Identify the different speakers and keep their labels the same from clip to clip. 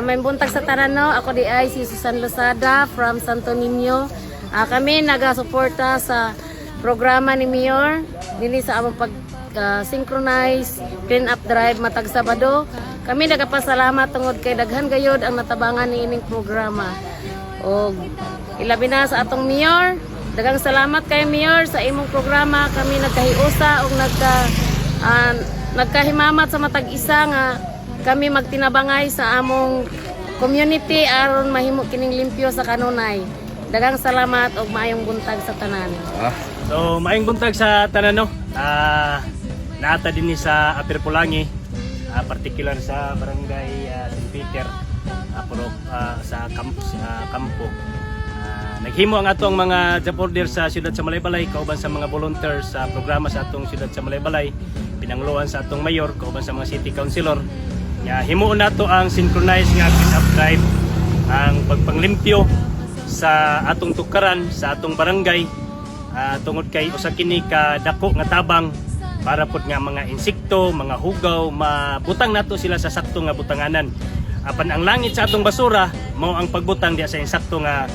Speaker 1: May buntag sa tanan no. Ako di ay si Susan Losada from Santo Niño. Kami nagasuporta sa programa ni Mayor dili sa among pag synchronize clean up drive matag Sabado. Kami nagapasalamat tungod kay daghan gayud ang natabangan ni ining programa. Og ilabi na sa atong Mayor. Daghang salamat kay Mayor sa imong programa. Kami nagkahiusa og nagkahimamat sa matag isa nga kami magtinabangay sa among community aron mahimo kining limpyo sa kanunay. Daghang salamat og maayong buntag sa tanan.
Speaker 2: So maayong buntag sa tanan no. Naata din ni sa Apirpulangi, particular sa barangay St. Peter, sa kampo. Naghimo ang atong mga job order sa siyudad sa Malaybalay kauban sa mga volunteers sa programa sa atong siyudad sa Malaybalay, pinangluan sa atong mayor kauban sa mga city councilor. Himuon nato ang synchronized nga clean up drive, ang pagpanglimpyo sa atong tukaran sa atong barangay, tungod kay usa kini ka dako nga tabang para pud nga mga insekto, mga hugaw mabutang nato sila sa sakto nga butanganan. Apan ang langit sa atong basura mao ang pagbutang diya sa insakto nga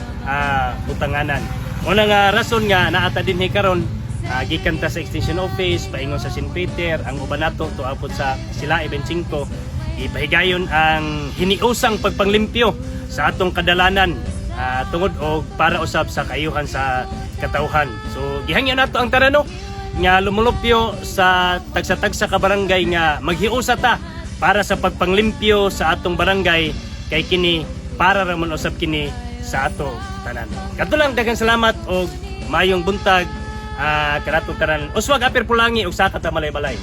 Speaker 2: butanganan. Una nga rason nga naata dinhi karon, gikan ta sa extension office paingon sa St. Peter, ang uban nato tuapod sa sila 25 ipahigayon ang hiniusang pagpanglimpyo sa atong kadalanan, tungod og para usab sa kaayuhan sa katawhan. So gihangyo nato ang tarano nga lumulupyo sa tagsa-tagsa ka barangay nga maghiusa ta para sa pagpanglimpyo sa atong barangay, kay kini para ra man usab kini sa ato tanan. Katulang daghang salamat og mayong buntag kanatong tanan. Uswag Apirpulangi ug sa Malaybalay.